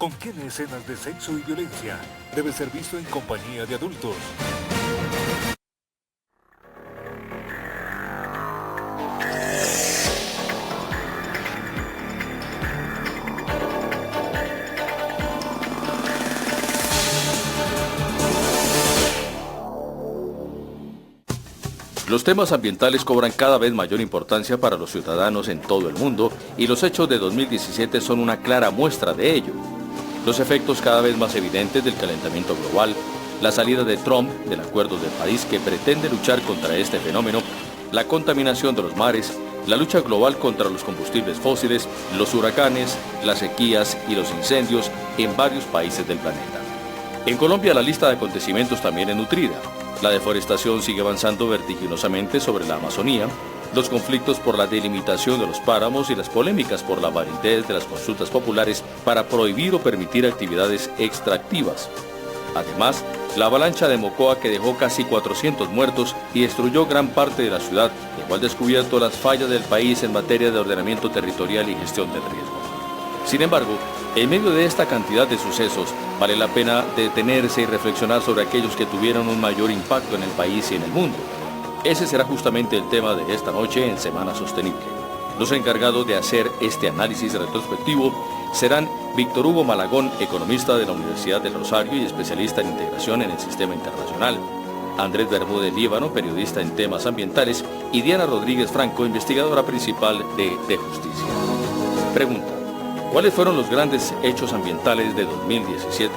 Contiene escenas de sexo y violencia. Debe ser visto en compañía de adultos. Los temas ambientales cobran cada vez mayor importancia para los ciudadanos en todo el mundo y los hechos de 2017 son una clara muestra de ello. Los efectos cada vez más evidentes del calentamiento global, la salida de Trump del Acuerdo de París que pretende luchar contra este fenómeno, la contaminación de los mares, la lucha global contra los combustibles fósiles, los huracanes, las sequías y los incendios en varios países del planeta. En Colombia la lista de acontecimientos también es nutrida. La deforestación sigue avanzando vertiginosamente sobre la Amazonía, los conflictos por la delimitación de los páramos y las polémicas por la validez de las consultas populares para prohibir o permitir actividades extractivas. Además, la avalancha de Mocoa que dejó casi 400 muertos y destruyó gran parte de la ciudad, dejó al descubierto las fallas del país en materia de ordenamiento territorial y gestión del riesgo. Sin embargo, en medio de esta cantidad de sucesos, vale la pena detenerse y reflexionar sobre aquellos que tuvieron un mayor impacto en el país y en el mundo. Ese será justamente el tema de esta noche en Semana Sostenible. Los encargados de hacer este análisis retrospectivo serán Víctor Hugo Malagón, economista de la Universidad del Rosario y especialista en integración en el sistema internacional, Andrés Bermúdez Líbano, periodista en temas ambientales, y Diana Rodríguez Franco, investigadora principal de Justicia. Pregunta: ¿cuáles fueron los grandes hechos ambientales de 2017?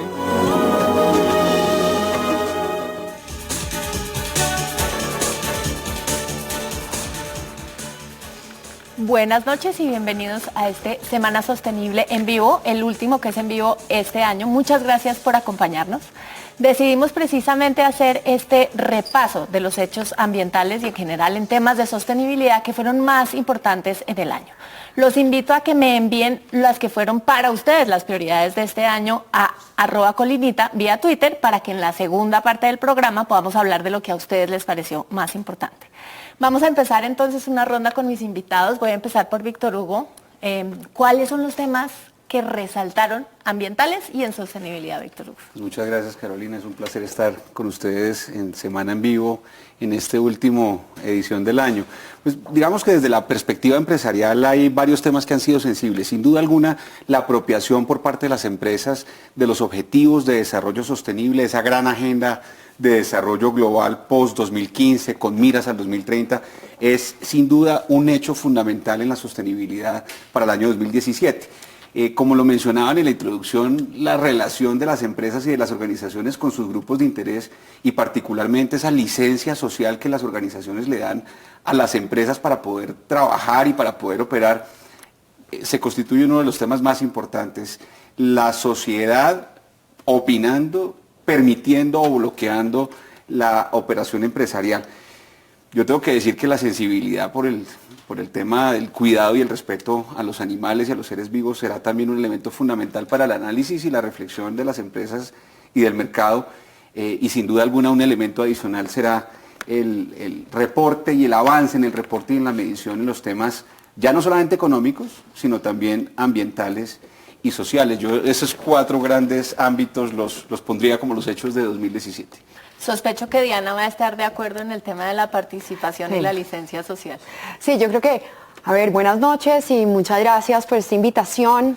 Buenas noches y bienvenidos a este Semana Sostenible en vivo, el último que es en vivo este año. Muchas gracias por acompañarnos. Decidimos precisamente hacer este repaso de los hechos ambientales y en general en temas de sostenibilidad que fueron más importantes en el año. Los invito a que me envíen las que fueron para ustedes las prioridades de este año a @colinita vía Twitter para que en la segunda parte del programa podamos hablar de lo que a ustedes les pareció más importante. Vamos a empezar entonces una ronda con mis invitados. Voy a empezar por Víctor Hugo. ¿Cuáles son los temas que resaltaron ambientales y en sostenibilidad, Víctor Hugo? Muchas gracias, Carolina. Es un placer estar con ustedes en Semana en Vivo en este último edición del año. Pues digamos que desde la perspectiva empresarial hay varios temas que han sido sensibles. Sin duda alguna, la apropiación por parte de las empresas de los objetivos de desarrollo sostenible, esa gran agenda de desarrollo global post-2015 con miras al 2030, es sin duda un hecho fundamental en la sostenibilidad para el año 2017. Como lo mencionaban en la introducción, la relación de las empresas y de las organizaciones con sus grupos de interés y particularmente esa licencia social que las organizaciones le dan a las empresas para poder trabajar y para poder operar, se constituye uno de los temas más importantes. La sociedad opinando, permitiendo o bloqueando la operación empresarial. Yo tengo que decir que la sensibilidad por el tema del cuidado y el respeto a los animales y a los seres vivos será también un elemento fundamental para el análisis y la reflexión de las empresas y del mercado, y sin duda alguna un elemento adicional será el reporte y el avance en el reporte y en la medición en los temas ya no solamente económicos, sino también ambientales y sociales. Yo esos 4 grandes ámbitos los pondría como los hechos de 2017. Sospecho que Diana va a estar de acuerdo en el tema de la participación y la licencia social. Sí, yo creo que, buenas noches y muchas gracias por esta invitación.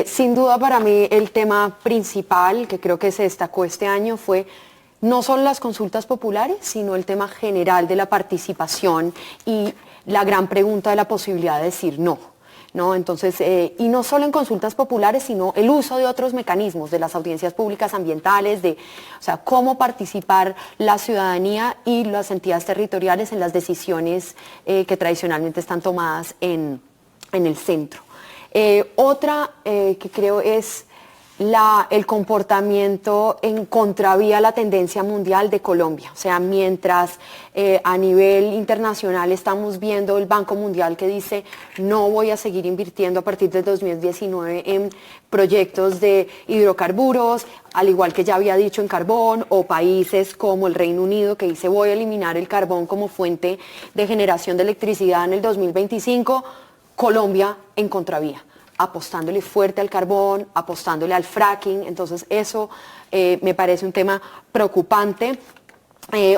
Sin duda para mí el tema principal que creo que se destacó este año fue no solo las consultas populares, sino el tema general de la participación y la gran pregunta de la posibilidad de decir no. ¿No? Entonces, y no solo en consultas populares, sino el uso de otros mecanismos, de las audiencias públicas ambientales, cómo participar la ciudadanía y las entidades territoriales en las decisiones que tradicionalmente están tomadas en el centro. Otra que creo es el comportamiento en contravía a la tendencia mundial de Colombia. O sea, mientras a nivel internacional estamos viendo el Banco Mundial que dice no voy a seguir invirtiendo a partir del 2019 en proyectos de hidrocarburos, al igual que ya había dicho en carbón, o países como el Reino Unido que dice voy a eliminar el carbón como fuente de generación de electricidad en el 2025, Colombia en contravía. apostándole fuerte al carbón, apostándole al fracking, entonces eso me parece un tema preocupante.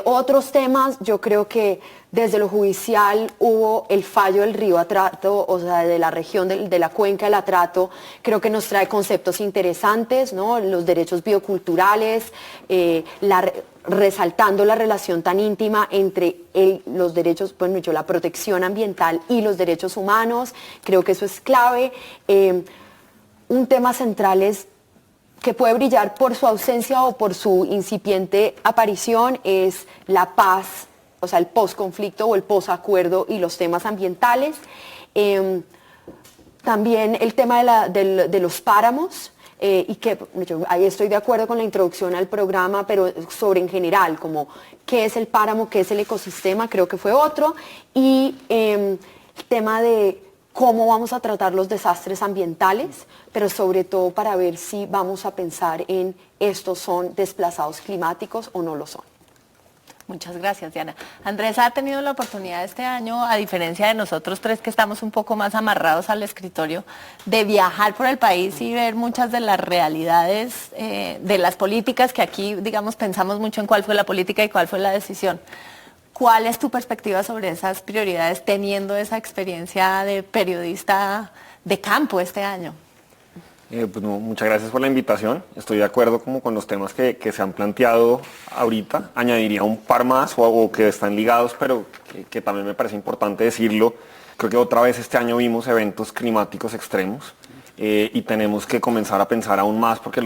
Otros temas, yo creo que desde lo judicial hubo el fallo del río Atrato, o sea, de la región de la cuenca del Atrato, creo que nos trae conceptos interesantes, ¿no? Los derechos bioculturales, resaltando la relación tan íntima entre los derechos, bueno, la protección ambiental y los derechos humanos, creo que eso es clave. Un tema central es que puede brillar por su ausencia o por su incipiente aparición es la paz, o sea, el posconflicto o el posacuerdo y los temas ambientales. También el tema de los páramos, y que yo ahí estoy de acuerdo con la introducción al programa, pero sobre en general, como qué es el páramo, qué es el ecosistema, creo que fue otro. Y el tema de cómo vamos a tratar los desastres ambientales, pero sobre todo para ver si vamos a pensar en estos son desplazados climáticos o no lo son. Muchas gracias, Diana. Andrés ha tenido la oportunidad este año, a diferencia de nosotros tres que estamos un poco más amarrados al escritorio, de viajar por el país y ver muchas de las realidades de las políticas que aquí, digamos, pensamos mucho en cuál fue la política y cuál fue la decisión. ¿Cuál es tu perspectiva sobre esas prioridades teniendo esa experiencia de periodista de campo este año? Pues no, muchas gracias por la invitación. Estoy de acuerdo como con los temas que se han planteado ahorita. Añadiría un par más o que están ligados, pero que también me parece importante decirlo. Creo que otra vez este año vimos eventos climáticos extremos y tenemos que comenzar a pensar aún más porque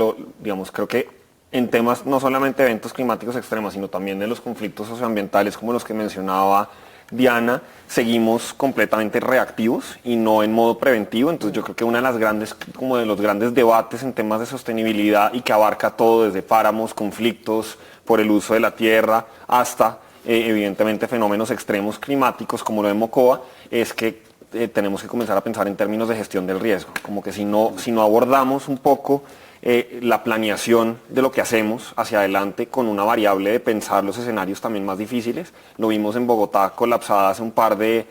creo que en temas no solamente eventos climáticos extremos, sino también de los conflictos socioambientales como los que mencionaba Diana, seguimos completamente reactivos y no en modo preventivo. Entonces yo creo que una de las grandes, como de los grandes debates en temas de sostenibilidad y que abarca todo desde páramos, conflictos por el uso de la tierra, hasta evidentemente fenómenos extremos climáticos como lo de Mocoa, es que tenemos que comenzar a pensar en términos de gestión del riesgo. Como que si no abordamos un poco la planeación de lo que hacemos hacia adelante con una variable de pensar los escenarios también más difíciles. Lo vimos en Bogotá colapsada hace un par de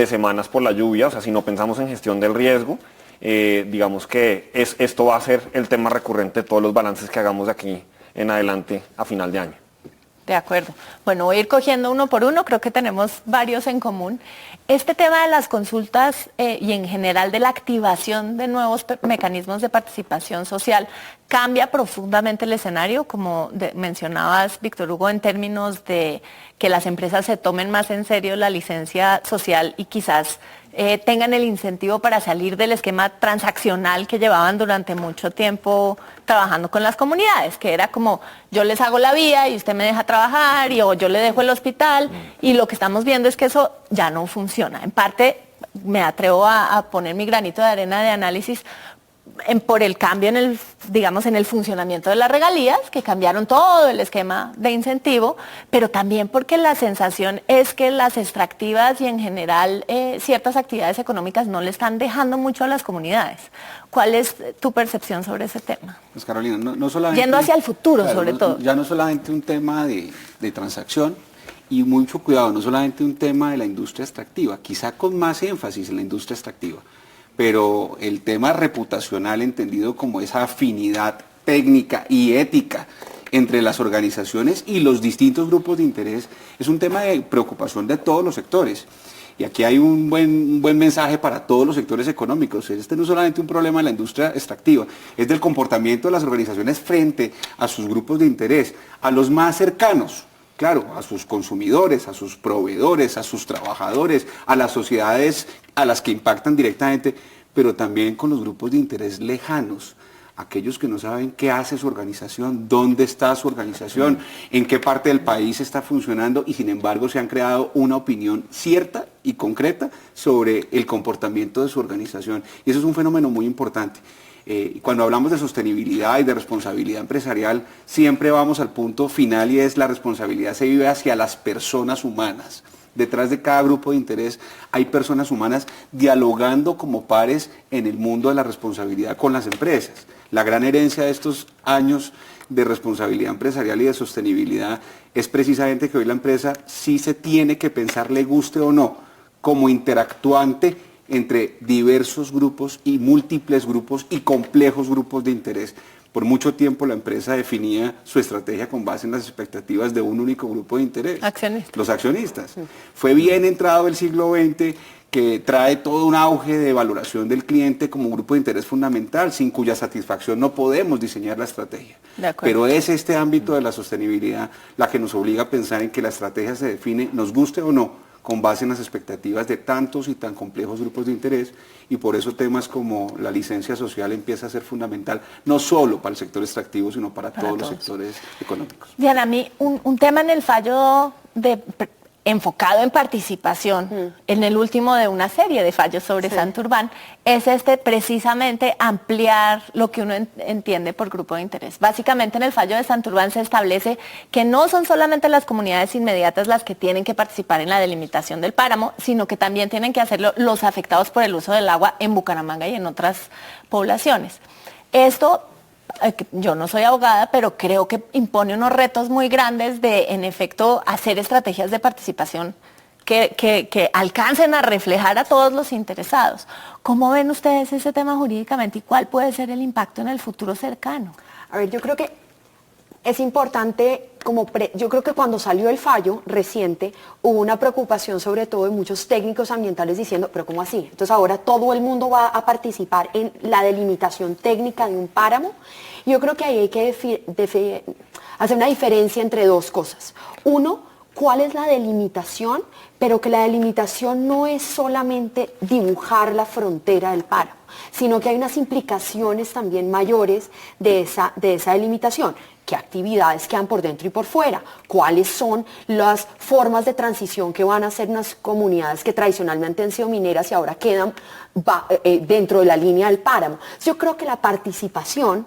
semanas por la lluvia, o sea, si no pensamos en gestión del riesgo, digamos que esto va a ser el tema recurrente de todos los balances que hagamos de aquí en adelante a final de año. De acuerdo. Bueno, voy a ir cogiendo uno por uno, creo que tenemos varios en común. Este tema de las consultas y en general de la activación de nuevos mecanismos de participación social cambia profundamente el escenario, como mencionabas, Víctor Hugo, en términos de que las empresas se tomen más en serio la licencia social y quizás tengan el incentivo para salir del esquema transaccional que llevaban durante mucho tiempo trabajando con las comunidades, que era como yo les hago la vía y usted me deja trabajar o yo le dejo el hospital, y lo que estamos viendo es que eso ya no funciona. En parte me atrevo a poner mi granito de arena de análisis por el cambio en el funcionamiento de las regalías, que cambiaron todo el esquema de incentivo, pero también porque la sensación es que las extractivas y en general ciertas actividades económicas no le están dejando mucho a las comunidades. ¿Cuál es tu percepción sobre ese tema? Pues Carolina, no solamente... Yendo hacia el futuro, claro, sobre todo. Ya no solamente un tema de transacción, y mucho cuidado, no solamente un tema de la industria extractiva, quizá con más énfasis en la industria extractiva, pero el tema reputacional entendido como esa afinidad técnica y ética entre las organizaciones y los distintos grupos de interés es un tema de preocupación de todos los sectores. Y aquí hay un buen mensaje para todos los sectores económicos. Este no es solamente un problema de la industria extractiva, es del comportamiento de las organizaciones frente a sus grupos de interés, a los más cercanos. Claro, a sus consumidores, a sus proveedores, a sus trabajadores, a las sociedades a las que impactan directamente, pero también con los grupos de interés lejanos, aquellos que no saben qué hace su organización, dónde está su organización, en qué parte del país está funcionando y sin embargo se han creado una opinión cierta y concreta sobre el comportamiento de su organización. Y eso es un fenómeno muy importante. Cuando hablamos de sostenibilidad y de responsabilidad empresarial, siempre vamos al punto final y es la responsabilidad se vive hacia las personas humanas. Detrás de cada grupo de interés hay personas humanas dialogando como pares en el mundo de la responsabilidad con las empresas. La gran herencia de estos años de responsabilidad empresarial y de sostenibilidad es precisamente que hoy la empresa sí se tiene que pensar, le guste o no, como interactuante entre diversos grupos y múltiples grupos y complejos grupos de interés. Por mucho tiempo la empresa definía su estrategia con base en las expectativas de un único grupo de interés. Accionistas. Los accionistas. Fue bien entrado el siglo XX que trae todo un auge de valoración del cliente como un grupo de interés fundamental, sin cuya satisfacción no podemos diseñar la estrategia. De acuerdo. Pero es este ámbito de la sostenibilidad la que nos obliga a pensar en que la estrategia se define, nos guste o no, con base en las expectativas de tantos y tan complejos grupos de interés, y por eso temas como la licencia social empieza a ser fundamental, no solo para el sector extractivo, sino para todos los sectores económicos. Diana, a mí un tema en el fallo enfocado en participación, en el último de una serie de fallos sobre Santurbán, es precisamente ampliar lo que uno entiende por grupo de interés. Básicamente en el fallo de Santurbán se establece que no son solamente las comunidades inmediatas las que tienen que participar en la delimitación del páramo, sino que también tienen que hacerlo los afectados por el uso del agua en Bucaramanga y en otras poblaciones. Esto, yo no soy abogada, pero creo que impone unos retos muy grandes de, en efecto, hacer estrategias de participación que alcancen a reflejar a todos los interesados. ¿Cómo ven ustedes ese tema jurídicamente y cuál puede ser el impacto en el futuro cercano? A ver, yo creo que es importante, yo creo que cuando salió el fallo reciente, hubo una preocupación sobre todo de muchos técnicos ambientales diciendo, pero ¿cómo así? Entonces ahora todo el mundo va a participar en la delimitación técnica de un páramo. Yo creo que ahí hay que hacer una diferencia entre dos cosas. Uno, ¿cuál es la delimitación? Pero que la delimitación no es solamente dibujar la frontera del páramo, sino que hay unas implicaciones también mayores de esa delimitación. ¿Qué actividades quedan por dentro y por fuera? ¿Cuáles son las formas de transición que van a hacer unas comunidades que tradicionalmente han sido mineras y ahora quedan dentro de la línea del páramo? Yo creo que la participación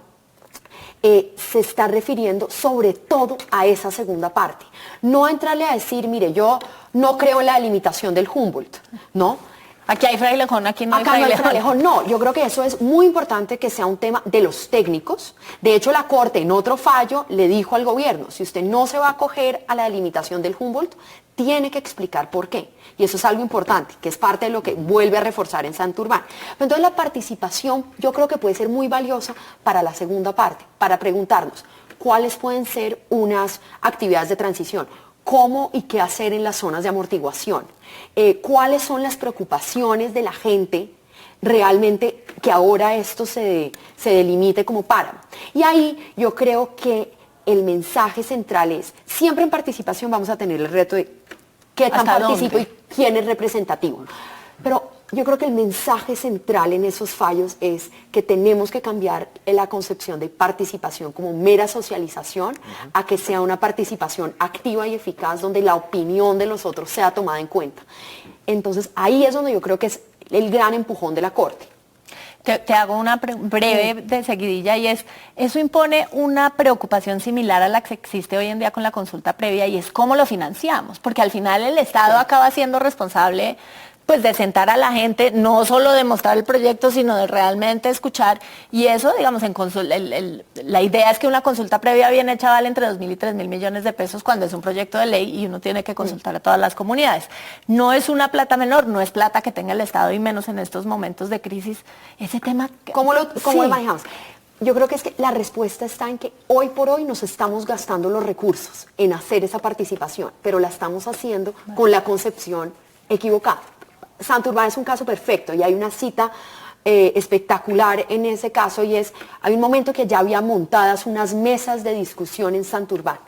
se está refiriendo sobre todo a esa segunda parte. No entrarle a decir, mire, yo no creo en la delimitación del Humboldt, ¿no? Aquí hay frailejón, aquí no hay Acá no hay frailejón. frailejón, no. Yo creo que eso es muy importante que sea un tema de los técnicos. De hecho, la Corte en otro fallo le dijo al gobierno, si usted no se va a acoger a la delimitación del Humboldt, tiene que explicar por qué. Y eso es algo importante, que es parte de lo que vuelve a reforzar en Santurbán. Entonces la participación yo creo que puede ser muy valiosa para la segunda parte, para preguntarnos cuáles pueden ser unas actividades de transición, cómo y qué hacer en las zonas de amortiguación, cuáles son las preocupaciones de la gente realmente que ahora esto se delimite como páramo. Y ahí yo creo que el mensaje central es, siempre en participación vamos a tener el reto de qué tan participo y quién es representativo. Pero yo creo que el mensaje central en esos fallos es que tenemos que cambiar la concepción de participación como mera socialización a que sea una participación activa y eficaz donde la opinión de los otros sea tomada en cuenta. Entonces ahí es donde yo creo que es el gran empujón de la Corte. Te hago una breve de seguidilla y eso impone una preocupación similar a la que existe hoy en día con la consulta previa y es cómo lo financiamos, porque al final el Estado acaba siendo responsable pues de sentar a la gente, no solo de mostrar el proyecto, sino de realmente escuchar. Y eso, digamos, la idea es que una consulta previa bien hecha vale entre 2.000 y 3.000 millones de pesos cuando es un proyecto de ley y uno tiene que consultar a todas las comunidades. No es una plata menor, no es plata que tenga el Estado y menos en estos momentos de crisis. Ese tema... ¿Cómo lo manejamos? Yo creo que es que la respuesta está en que hoy por hoy nos estamos gastando los recursos en hacer esa participación, pero la estamos haciendo con la concepción equivocada. Santurbán es un caso perfecto y hay una cita espectacular en ese caso y hay un momento que ya había montadas unas mesas de discusión en Santurbán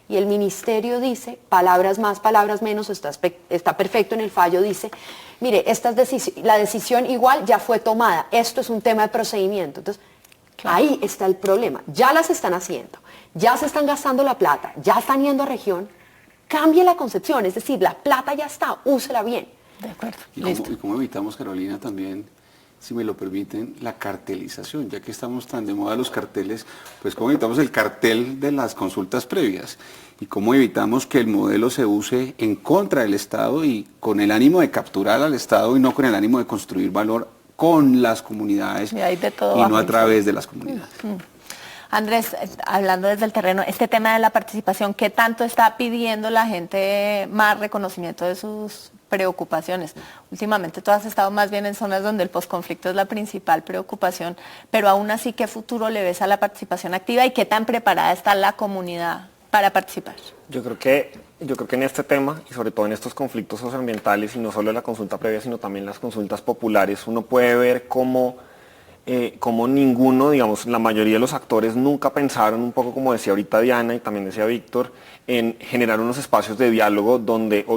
y el ministerio dice, palabras más, palabras menos, está perfecto en el fallo, dice, mire, la decisión igual ya fue tomada, esto es un tema de procedimiento. Entonces, ahí está el problema, ya las están haciendo, ya se están gastando la plata, ya están yendo a región, cambie la concepción, es decir, la plata ya está, úsela bien. De acuerdo. ¿Y cómo evitamos, Carolina, también, si me lo permiten, la cartelización? Ya que estamos tan de moda los carteles, pues cómo evitamos el cartel de las consultas previas y cómo evitamos que el modelo se use en contra del Estado y con el ánimo de capturar al Estado y no con el ánimo de construir valor con las comunidades y no a través de las comunidades. Andrés, hablando desde el terreno, este tema de la participación, ¿qué tanto está pidiendo la gente más reconocimiento de sus preocupaciones. Últimamente tú has estado más bien en zonas donde el posconflicto es la principal preocupación, pero aún así, ¿qué futuro le ves a la participación activa y qué tan preparada está la comunidad para participar? Yo creo que en este tema, y sobre todo en estos conflictos socioambientales, y no solo la consulta previa, sino también las consultas populares, uno puede ver cómo ninguno, digamos, la mayoría de los actores nunca pensaron, un poco como decía ahorita Diana y también decía Víctor, en generar unos espacios de diálogo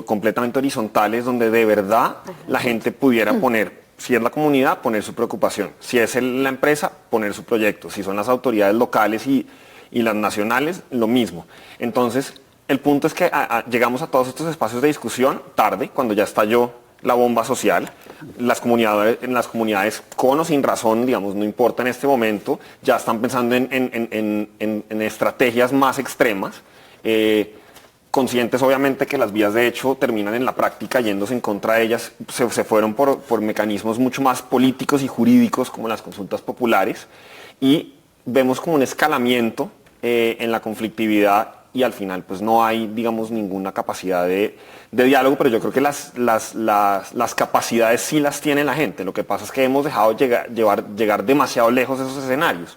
completamente horizontales, donde de verdad la gente pudiera poner, si es la comunidad, poner su preocupación, si es la empresa, poner su proyecto, si son las autoridades locales y las nacionales, lo mismo. Entonces, el punto es que llegamos a todos estos espacios de discusión tarde, cuando ya estalló la bomba social. En las comunidades, con o sin razón, digamos, no importa en este momento, ya están pensando en estrategias más extremas, conscientes obviamente que las vías de hecho terminan en la práctica yéndose en contra de ellas, se fueron por mecanismos mucho más políticos y jurídicos como las consultas populares, y vemos como un escalamiento en la conflictividad, y al final pues no hay, digamos, ninguna capacidad de diálogo, pero yo creo que las capacidades sí las tiene la gente. Lo que pasa es que hemos dejado llegar demasiado lejos esos escenarios.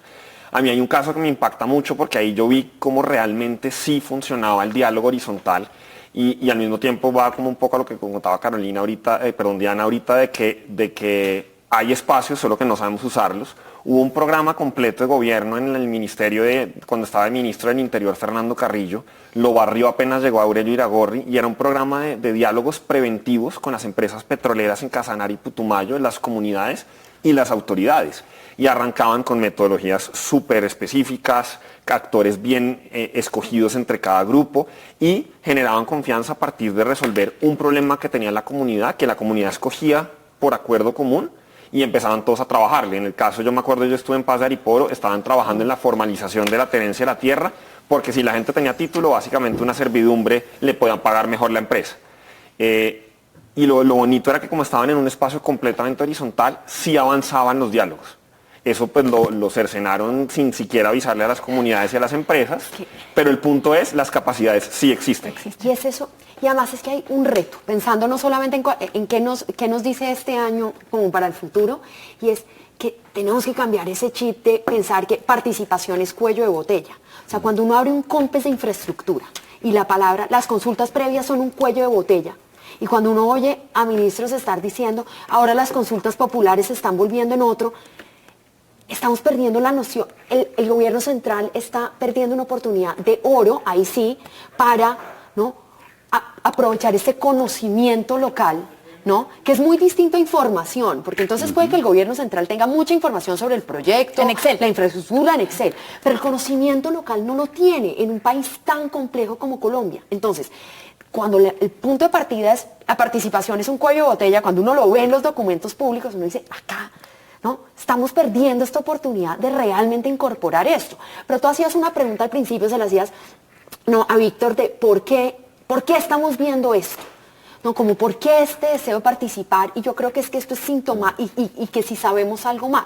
A mí hay un caso que me impacta mucho porque ahí yo vi cómo realmente sí funcionaba el diálogo horizontal, y al mismo tiempo va como un poco a lo que contaba Diana ahorita, de que hay espacios, solo que no sabemos usarlos. Hubo un programa completo de gobierno en el ministerio cuando estaba el ministro del Interior, Fernando Carrillo, lo barrió apenas llegó a Aurelio Iragorri, y era un programa de diálogos preventivos con las empresas petroleras en Casanare y Putumayo, las comunidades y las autoridades. Y arrancaban con metodologías súper específicas, actores bien escogidos entre cada grupo, y generaban confianza a partir de resolver un problema que tenía la comunidad, que la comunidad escogía por acuerdo común, y empezaban todos a trabajarle. En el caso, yo me acuerdo, yo estuve en Paz de Ariporo, estaban trabajando en la formalización de la tenencia de la tierra, porque si la gente tenía título, básicamente una servidumbre, le podían pagar mejor la empresa. Y lo bonito era que como estaban en un espacio completamente horizontal, sí avanzaban los diálogos. Eso pues lo cercenaron sin siquiera avisarle a las comunidades y a las empresas, pero el punto es, las capacidades sí existen. Y es eso. Y además es que hay un reto, pensando no solamente en qué nos dice este año como para el futuro, y es que tenemos que cambiar ese chip de pensar que participación es cuello de botella. O sea, cuando uno abre un COMPES de infraestructura y las consultas previas son un cuello de botella, y cuando uno oye a ministros estar diciendo, ahora las consultas populares se están volviendo en otro, estamos perdiendo la noción, el gobierno central está perdiendo una oportunidad de oro, ahí sí, para, ¿no?, aprovechar ese conocimiento local, ¿no?, que es muy distinto a información, porque entonces puede que el gobierno central tenga mucha información sobre el proyecto, en Excel, la infraestructura en Excel, pero el conocimiento local no lo tiene en un país tan complejo como Colombia. Entonces, cuando el punto de partida es la participación es un cuello de botella, cuando uno lo ve en los documentos públicos, uno dice, acá, ¿no?, estamos perdiendo esta oportunidad de realmente incorporar esto. Pero tú hacías una pregunta al principio, se la hacías a Víctor, de ¿por qué estamos viendo esto? No, como ¿por qué este deseo de participar? Y yo creo que esto es síntoma y que si sabemos algo más.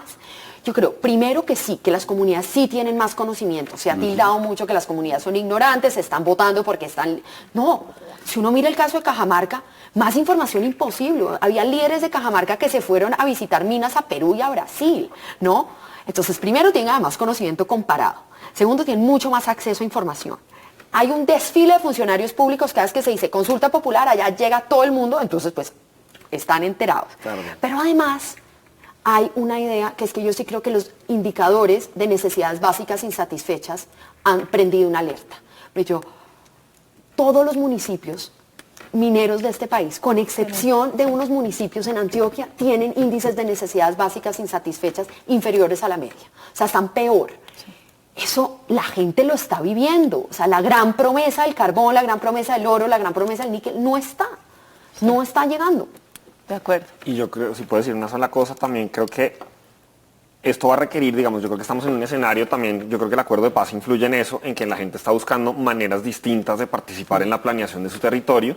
Yo creo, primero que sí, que las comunidades sí tienen más conocimiento. Se ha tildado mucho que las comunidades son ignorantes, se están votando porque están... No, si uno mira el caso de Cajamarca, más información imposible. Había líderes de Cajamarca que se fueron a visitar minas a Perú y a Brasil, ¿no? Entonces, primero, tienen además conocimiento comparado. Segundo, tienen mucho más acceso a información. Hay un desfile de funcionarios públicos, cada vez que se dice consulta popular, allá llega todo el mundo, entonces pues están enterados. Claro. Pero además hay una idea que es que yo sí creo que los indicadores de necesidades básicas insatisfechas han prendido una alerta. Todos los municipios mineros de este país, con excepción de unos municipios en Antioquia, tienen índices de necesidades básicas insatisfechas inferiores a la media. O sea, están peor. Eso la gente lo está viviendo. O sea, la gran promesa del carbón, la gran promesa del oro, la gran promesa del níquel, no está llegando. De acuerdo. Y yo creo, si puedo decir una sola cosa, también creo que esto va a requerir, digamos, yo creo que estamos en un escenario también, yo creo que el acuerdo de paz influye en eso, en que la gente está buscando maneras distintas de participar en la planeación de su territorio,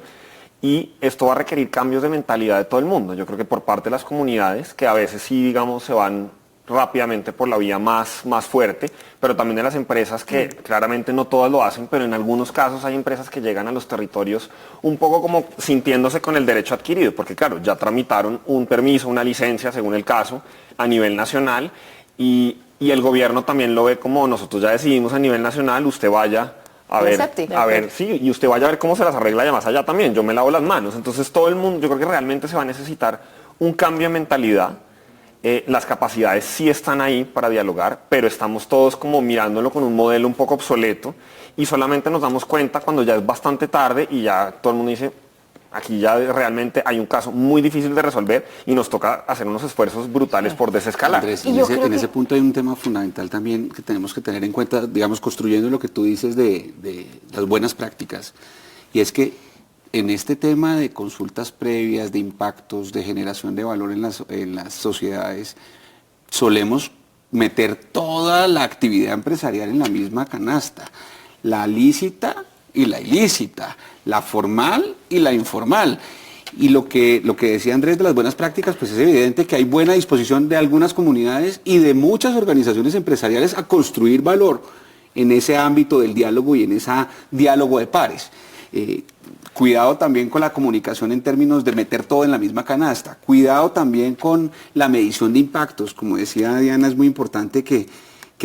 y esto va a requerir cambios de mentalidad de todo el mundo. Yo creo que por parte de las comunidades, que a veces sí, digamos, se van rápidamente por la vía más fuerte, pero también de las empresas que claramente no todas lo hacen, pero en algunos casos hay empresas que llegan a los territorios un poco como sintiéndose con el derecho adquirido, porque claro, ya tramitaron un permiso, una licencia, según el caso, a nivel nacional, y el gobierno también lo ve como nosotros ya decidimos a nivel nacional, usted vaya a ver, sí, y usted vaya a ver cómo se las arregla ya más allá también, yo me lavo las manos. Entonces todo el mundo, yo creo que realmente se va a necesitar un cambio de mentalidad. Las capacidades sí están ahí para dialogar, pero estamos todos como mirándolo con un modelo un poco obsoleto y solamente nos damos cuenta cuando ya es bastante tarde y ya todo el mundo dice, aquí ya realmente hay un caso muy difícil de resolver y nos toca hacer unos esfuerzos brutales por desescalar. Andrés, en ese punto hay un tema fundamental también que tenemos que tener en cuenta, digamos, construyendo lo que tú dices de las buenas prácticas, y es que en este tema de consultas previas, de impactos, de generación de valor en las sociedades, solemos meter toda la actividad empresarial en la misma canasta, la lícita y la ilícita, la formal y la informal. Y lo que decía Andrés de las buenas prácticas, pues es evidente que hay buena disposición de algunas comunidades y de muchas organizaciones empresariales a construir valor en ese ámbito del diálogo y en ese diálogo de pares. Cuidado también con la comunicación en términos de meter todo en la misma canasta. Cuidado también con la medición de impactos. Como decía Diana, es muy importante que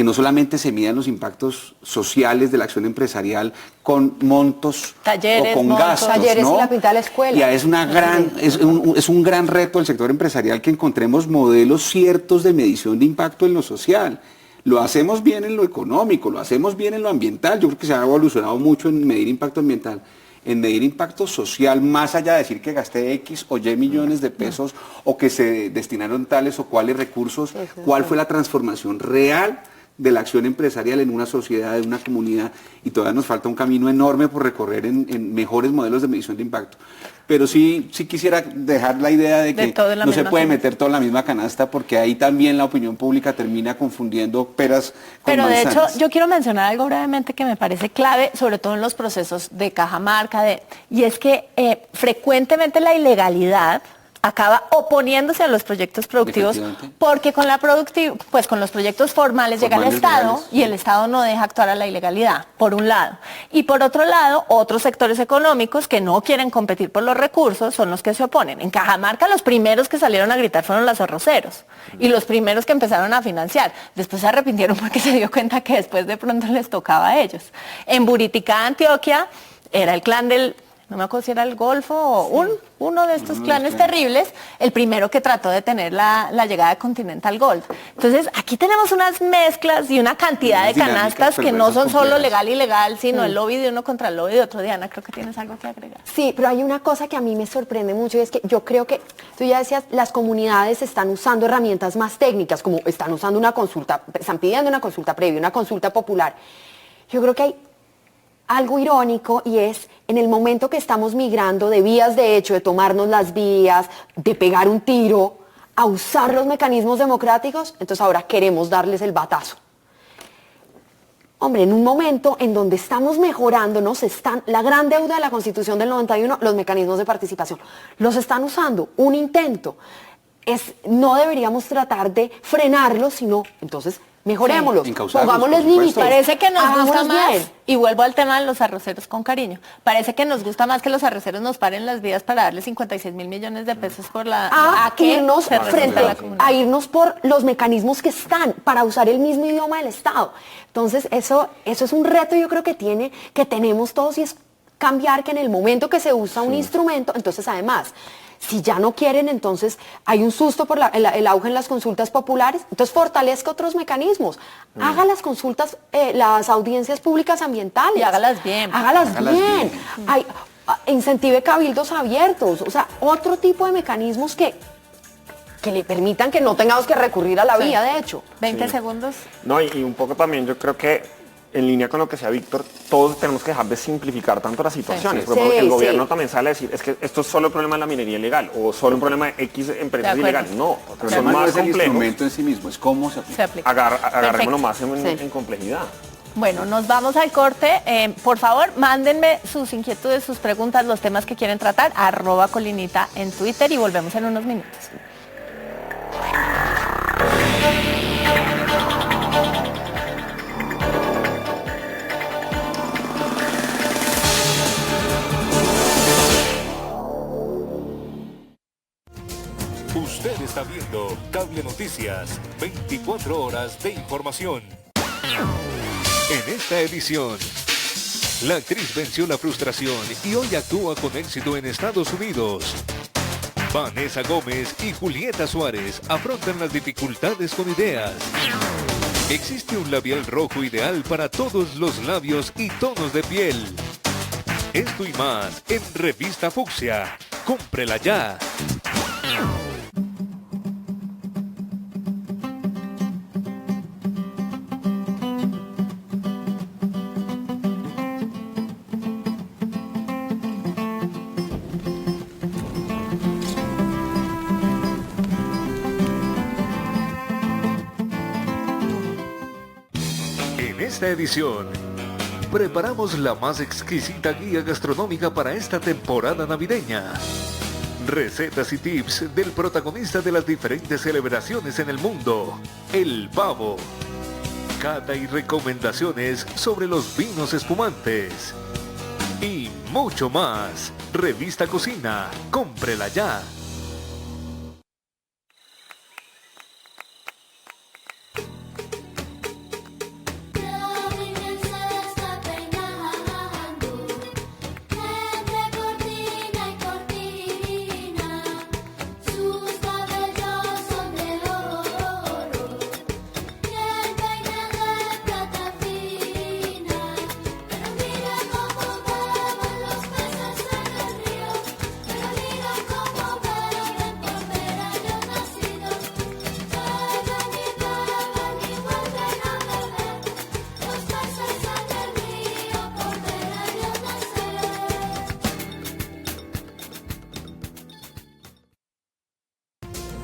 no solamente se midan los impactos sociales de la acción empresarial con montos talleres, o con gastos, talleres, ¿no? y la pinta de la escuela. Y es un gran reto del sector empresarial que encontremos modelos ciertos de medición de impacto en lo social. Lo hacemos bien en lo económico, lo hacemos bien en lo ambiental. Yo creo que se ha evolucionado mucho en medir impacto ambiental. En medir impacto social, más allá de decir que gasté X o Y millones de pesos o que se destinaron tales o cuales recursos, cuál fue la transformación real de la acción empresarial en una sociedad, en una comunidad, y todavía nos falta un camino enorme por recorrer en mejores modelos de medición de impacto. Pero sí quisiera dejar la idea de que no se puede meter todo en la misma canasta, porque ahí también la opinión pública termina confundiendo peras con manzanas. Pero de hecho yo quiero mencionar algo brevemente que me parece clave, sobre todo en los procesos de Cajamarca, y es que frecuentemente la ilegalidad acaba oponiéndose a los proyectos productivos, porque con con los proyectos formales llega el Estado legales, y el Estado no deja actuar a la ilegalidad, por un lado. Y por otro lado, otros sectores económicos que no quieren competir por los recursos son los que se oponen. En Cajamarca los primeros que salieron a gritar fueron los arroceros y los primeros que empezaron a financiar. Después se arrepintieron porque se dio cuenta que después de pronto les tocaba a ellos. En Buriticá, Antioquia, era el clan del... no me acuerdo si era el Golfo o uno de estos clanes terribles, el primero que trató de tener la llegada de Continental Gold. Entonces, aquí tenemos unas mezclas y una cantidad de canastas que no son solo legal y ilegal, sino el lobby de uno contra el lobby de otro. Diana, creo que tienes algo que agregar. Sí, pero hay una cosa que a mí me sorprende mucho, y es que yo creo que, tú ya decías, las comunidades están usando herramientas más técnicas, como están usando una consulta, están pidiendo una consulta previa, una consulta popular. Yo creo que hay algo irónico, y es en el momento que estamos migrando de vías de hecho, de tomarnos las vías, de pegar un tiro, a usar los mecanismos democráticos, entonces ahora queremos darles el batazo. Hombre, en un momento en donde estamos mejorándonos, la gran deuda de la Constitución del 91, los mecanismos de participación, los están usando, un intento. No deberíamos tratar de frenarlos, sino entonces mejorémoslos, pongámosles límites. Parece que nos gusta más, y vuelvo al tema de los arroceros con cariño, parece que nos gusta más que los arroceros nos paren las vías para darle 56 mil millones de pesos por a irnos por los mecanismos que están, para usar el mismo idioma del Estado. Entonces eso es un reto, yo creo que tenemos todos, y es cambiar que en el momento que se usa un instrumento, entonces además, si ya no quieren, entonces hay un susto por el auge en las consultas populares, entonces fortalezca otros mecanismos. Haga las consultas, las audiencias públicas ambientales. Y hágalas bien. Hágalas bien. Incentive cabildos abiertos, o sea, otro tipo de mecanismos que le permitan que no tengamos que recurrir a la vía, de hecho. 20 segundos. No, y un poco también yo creo que en línea con lo que decía Víctor, todos tenemos que dejar de simplificar tanto las situaciones. El gobierno también sale a decir, es que esto es solo el problema de la minería ilegal o solo un problema de X empresas ilegales. No, pero son más no es el complejos. instrumento en sí mismo, es cómo se aplica. Agarrémoslo más en complejidad. Bueno, nos vamos al corte. Por favor, mándenme sus inquietudes, sus preguntas, los temas que quieren tratar, @colinita en Twitter, y volvemos en unos minutos. Usted está viendo Cable Noticias, 24 horas de información. En esta edición, la actriz venció la frustración y hoy actúa con éxito en Estados Unidos. Vanessa Gómez y Julieta Suárez afrontan las dificultades con ideas. Existe un labial rojo ideal para todos los labios y tonos de piel. Esto y más en Revista Fucsia. ¡Cómprela ya! En esta edición, preparamos la más exquisita guía gastronómica para esta temporada navideña. Recetas y tips del protagonista de las diferentes celebraciones en el mundo, el pavo. Cata y recomendaciones sobre los vinos espumantes. Y mucho más. Revista Cocina, cómprela ya.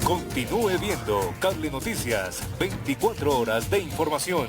Continúe viendo Cable Noticias, 24 horas de información.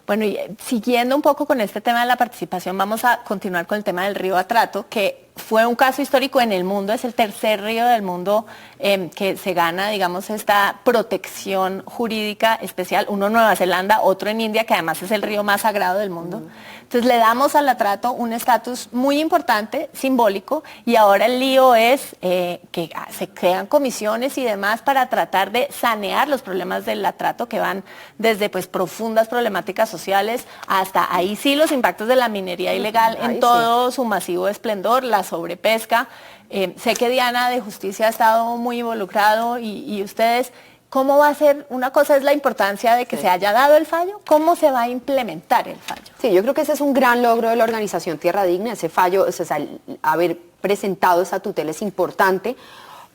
Bueno, y siguiendo un poco con este tema de la participación, vamos a continuar con el tema del río Atrato, que fue un caso histórico en el mundo, es el tercer río del mundo que se gana, digamos, esta protección jurídica especial, uno en Nueva Zelanda, otro en India, que además es el río más sagrado del mundo. Entonces le damos al Atrato un estatus muy importante, simbólico, y ahora el lío es que se crean comisiones y demás para tratar de sanear los problemas del Atrato, que van desde pues profundas problemáticas sociales hasta ahí sí los impactos de la minería ilegal en todo su masivo esplendor, la sobrepesca. Sé que Diana de Justicia ha estado muy involucrado y ustedes, ¿cómo va a ser? Una cosa es la importancia de que se haya dado el fallo, ¿cómo se va a implementar el fallo? Sí, yo creo que ese es un gran logro de la organización Tierra Digna, ese fallo, o sea, haber presentado esa tutela es importante